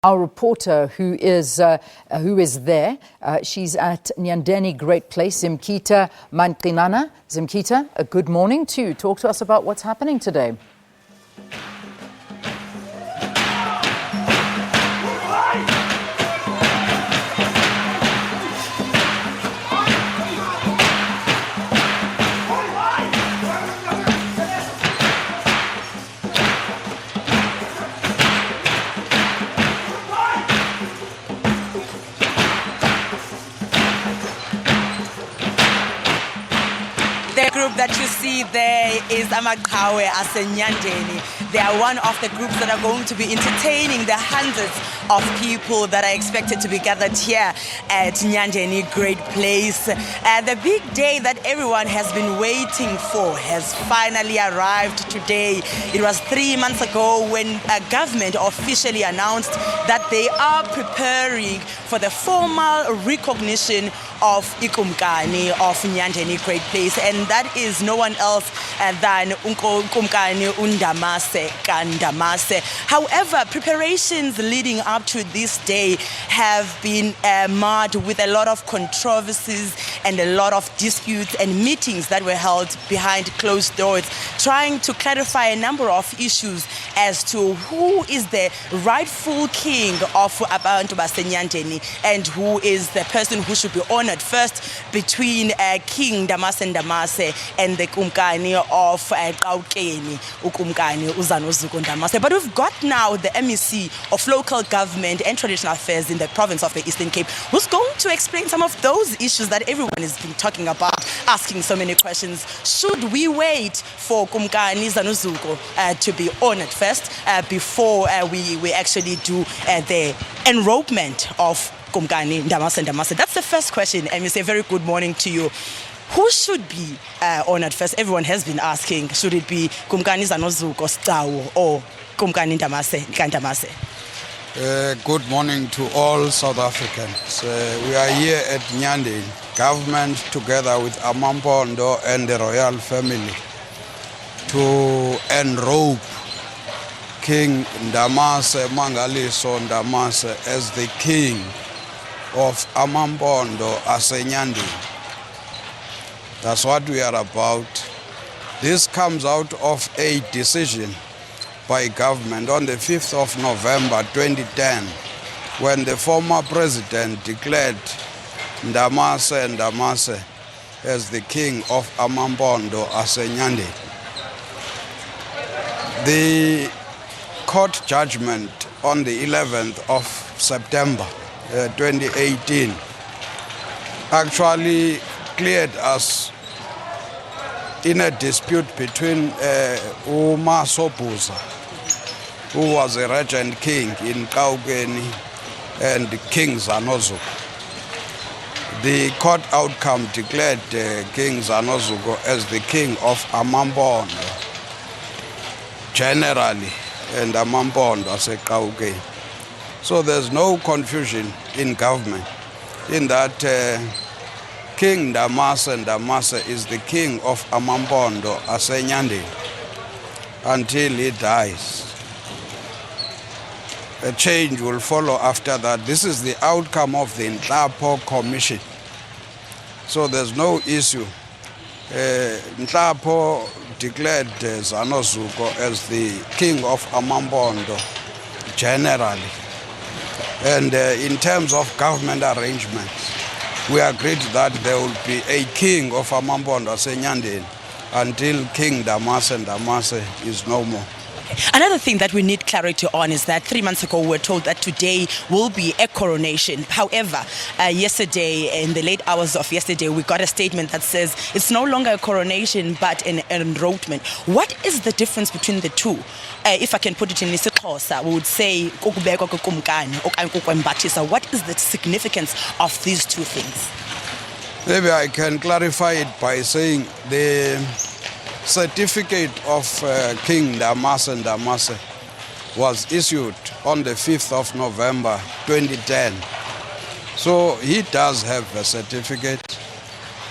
Our reporter who is there, she's at Nyandeni Great Place, Zimkhitha Manqinana. Zimkhitha, a good morning to you. Talk to us about what's happening today. The group that you see there is Amaqhawe Nyandeni. They are one of the groups that are going to be entertaining the hundreds of people that are expected to be gathered here at Nyandeni Great Place. The big day that everyone has been waiting for has finally arrived today. It was 3 months ago when a government officially announced that they are preparing for the formal recognition of Qaukeni of Nyandeni Great Place, and that is no one else than Qaukeni Ndamase. However, preparations leading up to this day have been marred with a lot of controversies and a lot of disputes and meetings that were held behind closed doors, trying to clarify a number of issues as to who is the rightful king of abantu Nyandeni and who is the person who should be honored first between King Ndamase and the Qaukeni of Qaukeni, Qaukeni Uzanozuko Ndamase. But we've got now the MEC of Local Government and Traditional Affairs in the province of the Eastern Cape, who's going to explain some of those issues that everyone has been talking about, asking so many questions. Should we wait for Qaukeni Uzanozuko to be honored first before we actually do the enrollment of Qaukeni Ndamase? That's the first question. And we say very good morning to you. Who should be honored first? Everyone has been asking, should it be Qaukeni Uzanozuko Stawo or Qaukeni Ndamase? Good morning to all South Africans. We are here at Nyandeni, government together with Amampondo and the royal family to enrobe King Ndamase, Mangaliso Ndamase as the king of Amampondo Nyandeni. That's what we are about. This comes out of a decision by government on the 5th of November 2010 when the former president declared Ndamase as the king of Amampondo Nyandeni. The court judgment on the 11th of September 2018 actually cleared us in a dispute between Umasobuza, who was a regent king in Qaukeni, and King Zanozuko. The court outcome declared King Zanozuko as the king of Amampondo generally, and Amampondo as a Qaukeni. So there's no confusion in government in that King Ndamase is the king of Amampondo Nyandeni until he dies. A change will follow after that. This is the outcome of the Nhlapo Commission. So there's no issue. Nhlapo declared Zanozuko as the king of Amampondo generally. And in terms of government arrangements, we agreed that there will be a king of Amampondo Nyandeni until King Ndamase is no more. Another thing that we need clarity on is that 3 months ago we were told that today will be a coronation. However, yesterday, in the late hours of yesterday, we got a statement that says it's no longer a coronation but an enrollment. What is the difference between the two? If I can put it in isiXhosa, we would say what is the significance of these two things? Maybe I can clarify it by saying the certificate of King Ndamase was issued on the 5th of November 2010. So he does have a certificate.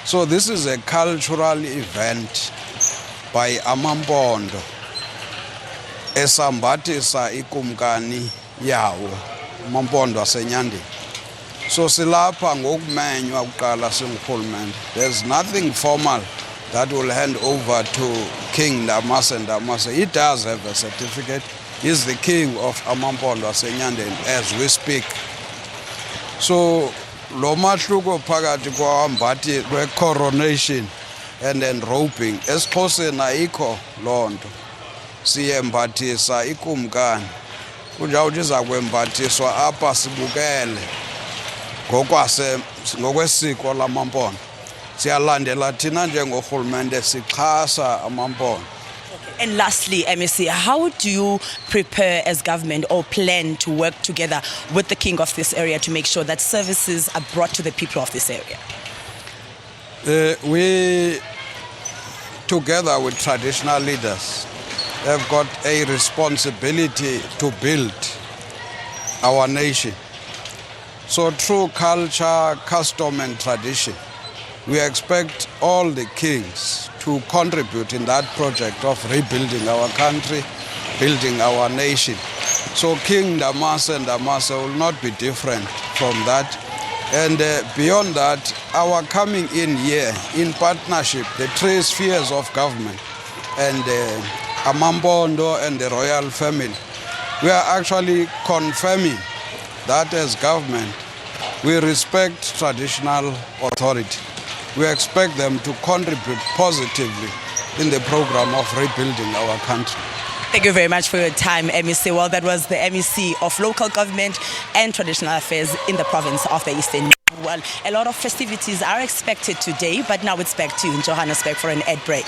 So this is a cultural event by Amampondo esambathisa ikumkani yawo Amampondo aseNyandeni. So silapha ngokumenywa kuqala singurhulumente. There's nothing formal that will hand over to King Ndamase. He does have a certificate. He's the king of Amampondo aseNyandeni as we speak. So lo mahluko phakathi kwambathi coronation and then roping esiXhoseni ayikho loo nto. Siyembathisa ikumkani. Kunjawuthi iza kwembathiswa apha sibukele ngokwesiko lamampondo. Siyalandela thina njengorhulumente sixhasa amampondo. And lastly, MEC, how do you prepare as government or plan to work together with the king of this area to make sure that services are brought to the people of this area? We, together with traditional leaders, have got a responsibility to build our nation. So through culture, custom and tradition, we expect all the kings to contribute in that project of rebuilding our country, building our nation. So King Ndamase will not be different from that. And beyond that, our coming in here, in partnership, the three spheres of government and Amampondo and the royal family, we are actually confirming that as government, we respect traditional authority. We expect them to contribute positively in the program of rebuilding our country. Thank you very much for your time, MEC. Well, that was the MEC of Local Government and Traditional Affairs in the province of the Eastern. Well, a lot of festivities are expected today, but now it's back to you in Johannesburg for an ad break.